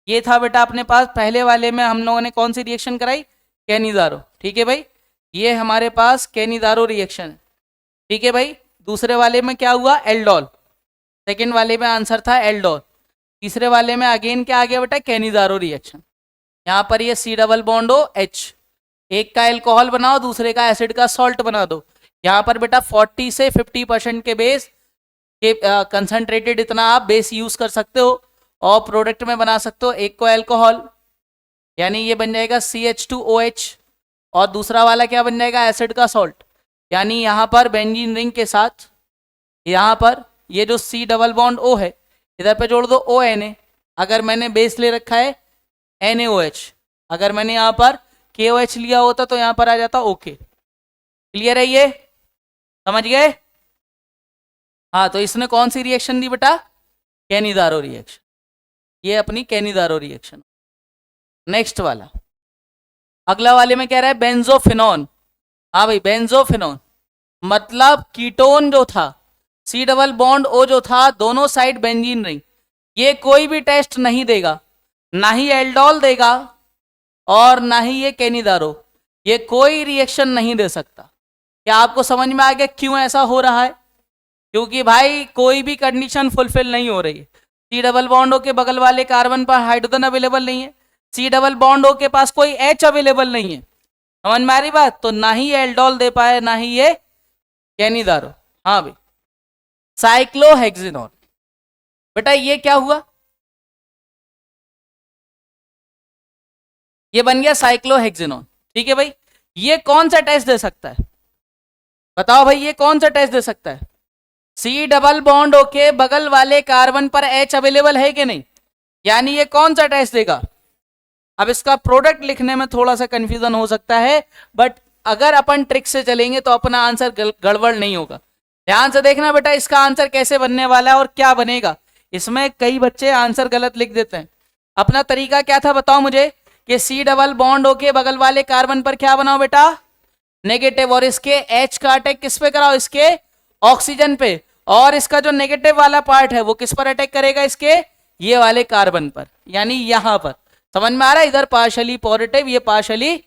[SPEAKER 1] ये था बेटा अपने पास, पहले वाले में हम लोगों ने कौन सी रिएक्शन कराई, कैनिदारो। ठीक है भाई, ये हमारे पास कैनिदारो रिएक्शन है। ठीक है भाई, दूसरे वाले में क्या हुआ, एल्डोल। सेकेंड वाले में आंसर था एल्डोल। तीसरे वाले में अगेन क्या आ गया बेटा, कैनिदारो रिएक्शन। यहाँ पर ये C डबल बॉन्ड OH, एक का एल्कोहल बनाओ, दूसरे का एसिड का सॉल्ट बना दो। यहाँ पर बेटा 40 से 50% के बेस के कंसंट्रेटेड इतना आप बेस यूज कर सकते हो और प्रोडक्ट में बना सकते हो। एक को एल्कोहल, यानी ये बन जाएगा CH2OH, और दूसरा वाला क्या बन जाएगा, एसिड का सॉल्ट, यानी यहाँ पर बेंजीन रिंग के साथ यहाँ पर ये जो C डबल बॉन्ड O है, इधर पे जोड़ दो ONA। अगर मैंने बेस ले रखा है NaOH, अगर मैंने यहाँ पर KOH लिया होता तो यहाँ पर आ जाता OK। क्लियर है ये? समझ गए? हाँ, तो इसने कौन सी रिएक्शन दी बेटा, कैनिदारो रिएक्शन, ये अपनी कैनिदारो रिएक्शन। नेक्स्ट वाला, अगला वाले में कह रहा है बेंजोफिनॉन। हाँ भाई बेंजोफिनॉन, मतलब कीटोन जो था, C डबल बॉन्ड O जो था, दोनों साइड बेंजीन रिंग, ये कोई भी टेस्ट नहीं देगा, ना ही एल्डोल देगा और ना ही ये कैनिदारो, ये कोई रिएक्शन नहीं दे सकता। क्या आपको समझ में आ गया क्यों ऐसा हो रहा है? क्योंकि भाई कोई भी कंडीशन फुलफिल नहीं हो रही है। C डबल बॉन्ड O के बगल वाले कार्बन पर हाइड्रोजन अवेलेबल नहीं है, C डबल बॉन्ड O के पास कोई H अवेलेबल नहीं है। समझ में आ रही बात? तो ना ही एल्डोल दे पाए, ना ही ये कैनिदारो। हाँ भाई, साइक्लोहेक्सिनोन, बेटा ये क्या हुआ, ये बन गया साइक्लोहेक्सिनोन। ठीक है भाई, ये कौन सा टेस्ट दे सकता है, बताओ भाई, ये कौन सा टेस्ट दे सकता है? C डबल बॉन्ड O के बगल वाले कार्बन पर H अवेलेबल है कि नहीं, यानी ये कौन सा टेस्ट देगा? अब इसका प्रोडक्ट लिखने में थोड़ा सा कंफ्यूजन हो सकता है, बट अगर अपन ट्रिक से चलेंगे तो अपना आंसर गड़बड़ नहीं होगा। ध्यान से देखना बेटा, इसका आंसर कैसे बनने वाला है और क्या बनेगा। इसमें कई बच्चे आंसर गलत लिख देते हैं। अपना तरीका क्या था बताओ मुझे, कि C डबल बॉन्ड O के बगल वाले कार्बन पर क्या बनाओ बेटा, नेगेटिव, और इसके H का अटैक किस पे कराओ, इसके ऑक्सीजन पे, और इसका जो नेगेटिव वाला पार्ट है वो किस पर अटैक करेगा, इसके ये वाले कार्बन पर, यानी यहां पर। समझ में आ रहा है? इधर पार्शली पॉजिटिव, ये पार्शली।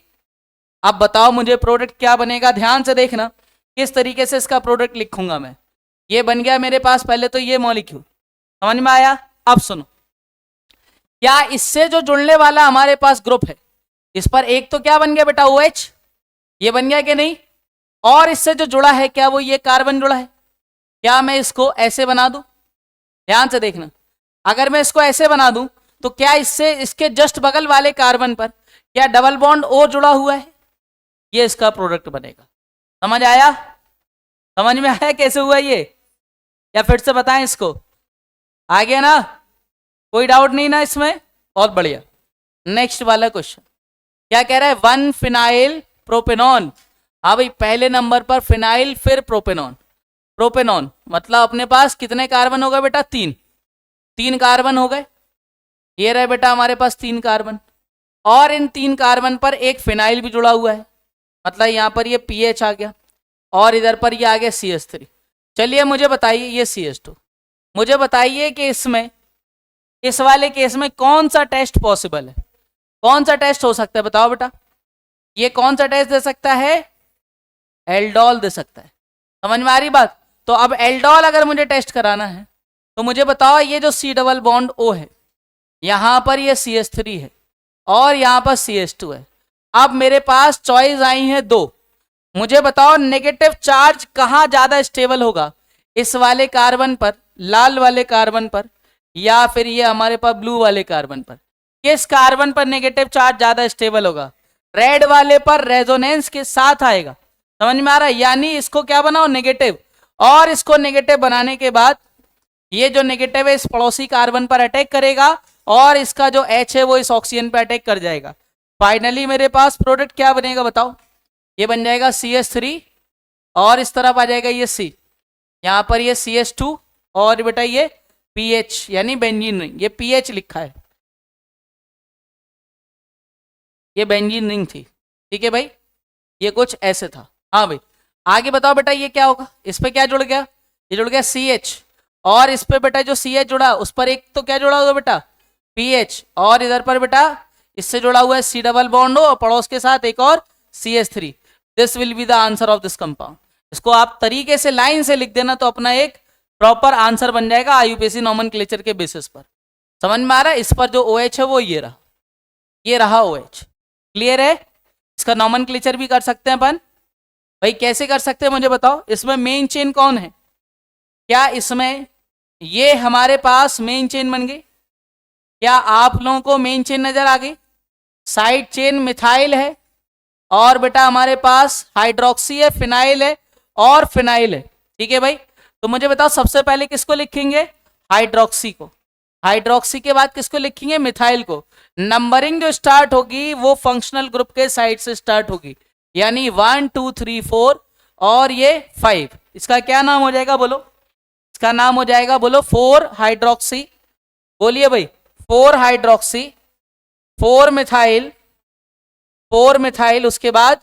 [SPEAKER 1] अब बताओ मुझे प्रोडक्ट क्या बनेगा, ध्यान से देखना किस तरीके से इसका प्रोडक्ट लिखूंगा मैं। ये बन गया मेरे पास पहले तो ये मॉलिक्यूल, समझ में आया? अब सुनो, क्या इससे जो जुड़ने वाला हमारे पास ग्रुप है, इस पर एक तो क्या बन गया बेटा, OH, ये बन गया कि नहीं, और इससे जो जुड़ा है क्या वो ये कार्बन जुड़ा है? क्या मैं इसको ऐसे बना दूं, ध्यान से देखना, अगर मैं इसको ऐसे बना दूं तो क्या इससे इसके जस्ट बगल वाले कार्बन पर क्या डबल बॉन्ड O जुड़ा हुआ है, ये इसका प्रोडक्ट बनेगा। समझ आया? समझ में आया कैसे हुआ ये, या फिर से बताएं इसको, आ गया ना, कोई डाउट नहीं ना इसमें? बहुत बढ़िया। नेक्स्ट वाला क्वेश्चन क्या कह रहा है, 1 फिनाइल प्रोपेनॉन। हाँ भाई, पहले नंबर पर फिनाइल, फिर प्रोपेनॉन। प्रोपेनॉन मतलब अपने पास कितने कार्बन हो गए बेटा, 3 कार्बन हो गए। ये रहे बेटा हमारे पास 3 कार्बन, और इन 3 कार्बन पर एक फिनाइल भी जुड़ा हुआ है, मतलब यहाँ पर ये PH आ गया, और इधर पर ये आ गया CH3। चलिए मुझे बताइए, ये CH2, मुझे बताइए कि इसमें, इस वाले केस में कौन सा टेस्ट पॉसिबल है, कौन सा टेस्ट हो सकता है बताओ बेटा, ये कौन सा टेस्ट दे सकता है, एल्डोल दे सकता है। समझ में आ रही बात? तो अब एल्डोल अगर मुझे टेस्ट कराना है तो मुझे बताओ ये जो C डबल बॉन्ड O है, यहां पर ये CH3 है और यहां पर CH2 है। अब मेरे पास चॉइस आई है दो, मुझे बताओ नेगेटिव चार्ज कहाँ ज्यादा स्टेबल होगा, इस वाले कार्बन पर, लाल वाले कार्बन पर, या फिर ये हमारे पास ब्लू वाले कार्बन पर। किस कार्बन पर नेगेटिव चार्ज ज्यादा स्टेबल होगा? रेड वाले पर रेजोनेंस के साथ आएगा। समझ में आ रहा है? यानी इसको क्या बनाओ नेगेटिव, और इसको नेगेटिव बनाने के बाद ये जो नेगेटिव है इस पड़ोसी कार्बन पर अटैक करेगा और इसका जो H है वो इस ऑक्सीजन पर अटैक कर जाएगा। फाइनली मेरे पास प्रोडक्ट क्या बनेगा बताओ? ये बन जाएगा CH3 और इस तरफ आ जाएगा ये C, यहां पर ये CH2 और बेटा ये PH यानी बेंजीन रिंग, ये PH लिखा है, ये बेंजीन रिंग थी। ठीक है भाई, ये कुछ ऐसे था। हाँ भाई आगे बताओ बेटा ये क्या होगा? इस पे क्या जुड़ गया? ये जुड़ गया CH, और इस पे बेटा जो CH जुड़ा उस पर एक तो क्या जुड़ा हुआ बेटा? PH, और इधर पर बेटा इससे जुड़ा हुआ है C डबल बॉन्ड और पड़ोस के साथ एक और CH3। This will be the answer of this compound. इसको आप तरीके से लाइन से लिख देना तो अपना एक प्रॉपर आंसर बन जाएगा IUPAC नॉमेनक्लेचर के बेसिस पर। समझ में आ रहा है? इस पर जो OH है वो ये रहा, ये रहा OH। क्लियर है? इसका नॉमेनक्लेचर भी कर सकते हैं अपन। भाई कैसे कर सकते हैं मुझे बताओ? इसमें मेन चेन कौन है? क्या इसमें ये हमारे पास मेन चेन बन गई? क्या आप लोगों को मेन चेन नजर आ गई? साइड चेन मिथाइल है और बेटा हमारे पास हाइड्रोक्सी है, फिनाइल है और फिनाइल है। ठीक है भाई, तो मुझे बताओ सबसे पहले किसको लिखेंगे? हाइड्रोक्सी को। हाइड्रोक्सी के बाद किसको लिखेंगे? मिथाइल को। नंबरिंग जो स्टार्ट होगी वो फंक्शनल ग्रुप के साइड से स्टार्ट होगी, यानी 1 2 3 4 और ये 5। इसका क्या नाम हो जाएगा बोलो? इसका नाम हो जाएगा बोलो 4 हाइड्रोक्सी। बोलिए भाई 4 हाइड्रोक्सी, 4 मिथाइल, 4 मिथाइल, उसके बाद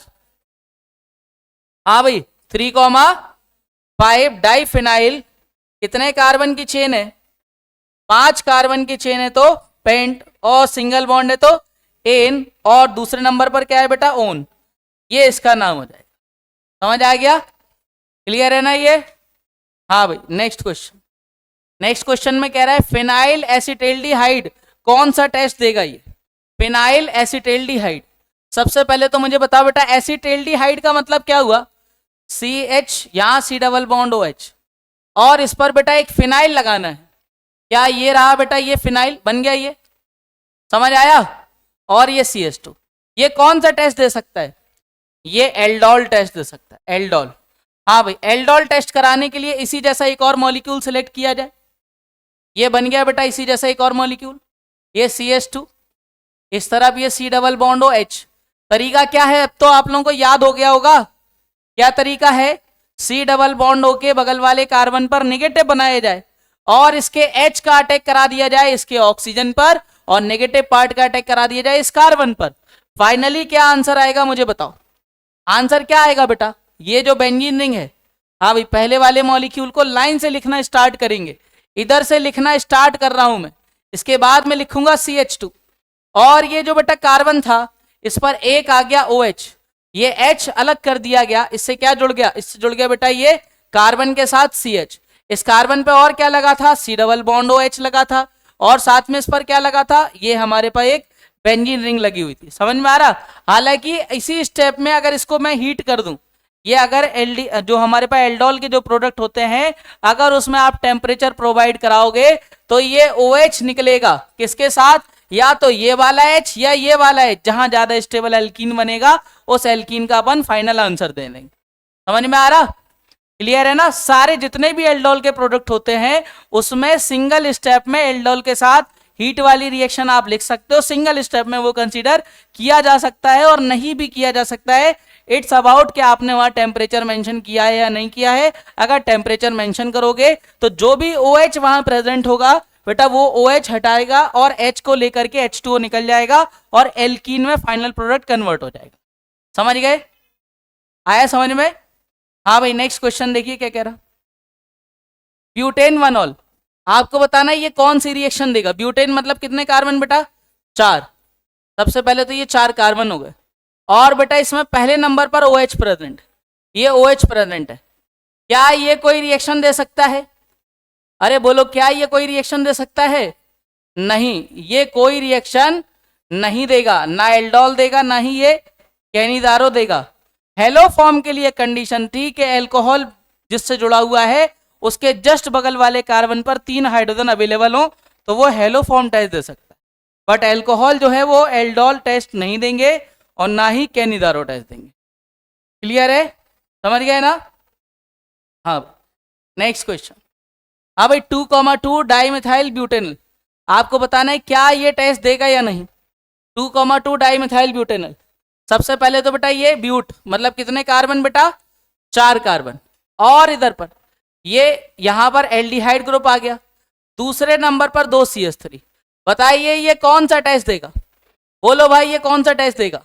[SPEAKER 1] हाँ भाई 3,5 डाइफिनाइल। कितने कार्बन की चेन है? 5 कार्बन की चेन है तो पेंट, और सिंगल बॉन्ड है तो एन, और दूसरे नंबर पर क्या है बेटा? ओन। ये इसका नाम हो जाएगा। समझ आ गया? क्लियर है ना ये? हाँ भाई नेक्स्ट क्वेश्चन। नेक्स्ट क्वेश्चन में कह रहा है फिनाइल एसिटेल्डिहाइड कौन सा टेस्ट देगा? ये फिनाइल एसिटेल्डिहाइड। सबसे पहले तो मुझे बताओ बेटा एसिटेल्डिहाइड का मतलब क्या हुआ? CH, यहां C डबल बॉन्ड OH, और इस पर बेटा एक फिनाइल लगाना है। क्या ये रहा बेटा? ये फिनाइल बन गया, ये समझ आया? और ये CH2। ये कौन सा टेस्ट दे सकता है? ये एल्डोल टेस्ट दे सकता है, एल्डोल। हाँ भाई एल्डोल टेस्ट कराने के लिए इसी जैसा एक और मॉलिक्यूल सेलेक्ट किया जाए। ये बन गया बेटा इसी जैसा एक और मॉलिक्यूल, ये CH2, इस तरफ ये C डबल बॉन्ड OH। तरीका क्या है? अब तो आप लोगों को याद हो गया होगा। क्या तरीका है? C डबल बॉन्ड O के बगल वाले कार्बन पर नेगेटिव बनाया जाए और इसके H का अटैक करा दिया जाए इसके ऑक्सीजन पर, और नेगेटिव पार्ट का अटैक करा दिया जाए इस कार्बन पर। फाइनली क्या आंसर आएगा मुझे बताओ? आंसर क्या आएगा बेटा? ये जो बेंजीन रिंग है, हाँ भाई पहले वाले मॉलिक्यूल को लाइन से लिखना स्टार्ट करेंगे। इधर से लिखना स्टार्ट कर रहा हूं मैं, इसके बाद में लिखूंगा CH2, और ये जो बेटा कार्बन था इस पर एक आ गया OH, ये H अलग कर दिया गया, इससे क्या जुड़ गया? इससे जुड़ गया बेटा ये कार्बन के साथ CH। इस कार्बन पे और क्या लगा था? C डबल बॉन्ड OH लगा था, और साथ में इस पर क्या लगा था? ये हमारे पास एक बेंजीन रिंग लगी हुई थी। समझ में आ रहा? हालांकि इसी स्टेप में अगर इसको मैं हीट कर दूं, ये अगर एल्डी जो हमारे पास एल्डोल के जो प्रोडक्ट होते हैं, अगर उसमें आप टेम्परेचर प्रोवाइड कराओगे तो ये OH निकलेगा किसके साथ? या तो ये वाला H या ये वाला H, जहां ज्यादा स्टेबल एल्कीन बनेगा उस एल्कीन का अपन फाइनल आंसर दे देंगे। समझ में आ रहा? क्लियर है ना? सारे जितने भी एल्डोल के प्रोडक्ट होते हैं उसमें सिंगल स्टेप में एल्डोल के साथ हीट वाली रिएक्शन आप लिख सकते हो, सिंगल स्टेप में वो कंसीडर किया जा सकता है और नहीं भी किया जा सकता है। इट्स अबाउट कि आपने वहां टेम्परेचर मेंशन किया है या नहीं किया है। अगर टेम्परेचर मेंशन करोगे तो जो भी OH वहां प्रेजेंट होगा बेटा वो OH हटाएगा और H को लेकर के H2O निकल जाएगा और एल्कीन में फाइनल प्रोडक्ट कन्वर्ट हो जाएगा। समझ गए? आया समझ में? हाँ भाई नेक्स्ट क्वेश्चन देखिए क्या कह रहा। ब्यूटेन 1ऑल, आपको बताना है ये कौन सी रिएक्शन देगा। ब्यूटेन मतलब कितने कार्बन बेटा? 4। सबसे पहले तो ये 4 कार्बन हो गए, और बेटा इसमें पहले नंबर पर OH प्रेजेंट, ये OH प्रेजेंट है। क्या ये कोई रिएक्शन दे सकता है? अरे बोलो क्या ये कोई रिएक्शन दे सकता है? नहीं, ये कोई रिएक्शन नहीं देगा, ना एल्डोल देगा ना ही ये कैनिदारो देगा। हेलो फॉर्म के लिए कंडीशन थी कि एल्कोहल जिससे जुड़ा हुआ है उसके जस्ट बगल वाले कार्बन पर 3 हाइड्रोजन अवेलेबल हो तो वो हेलो फॉर्म टेस्ट दे सकता है। बट एल्कोहल जो है वो एल्डोल टेस्ट नहीं देंगे और ना ही कैनिदारो टेस्ट देंगे। क्लियर है? समझ गए ना? हाँ, नेक्स्ट क्वेश्चन। हाँ भाई, 2,2 डाइमिथाइल ब्यूटेनल, आपको बताना है क्या ये टेस्ट देगा या नहीं। 2,2 डाइमिथाइल ब्यूटेनल, सबसे पहले तो बेटा ये ब्यूट मतलब कितने कार्बन बेटा? 4 कार्बन। और इधर पर ये यहां पर एल्डिहाइड ग्रुप आ गया, दूसरे नंबर पर 2 CH3। बताइए ये कौन सा टेस्ट देगा? बोलो भाई ये कौन सा टेस्ट देगा?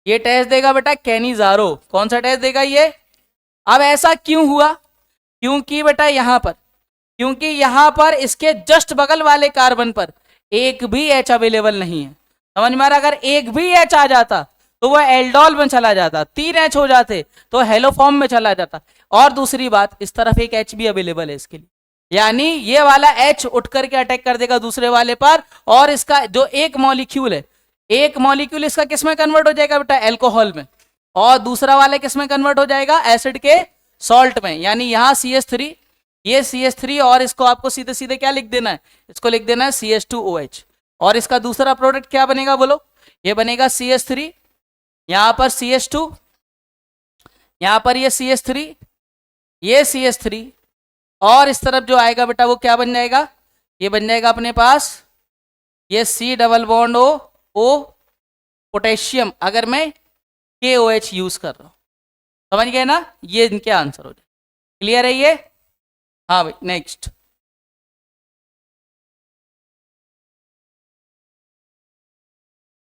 [SPEAKER 1] ये टेस्ट देगा बेटा कैनिजारो। कौन सा टेस्ट देगा ये? अब ऐसा क्यों हुआ? क्योंकि बेटा यहां पर इसके जस्ट बगल वाले कार्बन पर एक भी H अवेलेबल नहीं है। समझ में आ रहा? अगर एक भी H आ जाता तो वह एल्डोल में चला जाता, 3 H हो जाते तो हेलो फॉर्म में चला जाता। और दूसरी बात, इस तरफ एक H भी अवेलेबल है इसके लिए, यानी ये वाला H उठ करके अटैक कर देगा दूसरे वाले पर, और इसका जो एक मॉलिक्यूल है, एक मॉलिक्यूल इसका किस में कन्वर्ट हो जाएगा बेटा? एल्कोहल में। और दूसरा वाला किस में कन्वर्ट हो जाएगा? एसिड के सॉल्ट में। यानी यहाँ CH3, ये CH3, और इसको आपको सीधे सीधे क्या लिख देना है? इसको लिख देना है CH2OH। और इसका दूसरा प्रोडक्ट क्या बनेगा बोलो? ये बनेगा CH3, यहां पर CH2, यहां पर ये CH3, ये CH3, और इस तरफ जो आएगा बेटा वो क्या बन जाएगा? ये बन जाएगा अपने पास ये C double bond O potassium, अगर मैं KOH यूज कर रहा हूं। समझ गए ना? ये इनके आंसर हो जाए। क्लियर है ये? हाँ भाई, नेक्स्ट।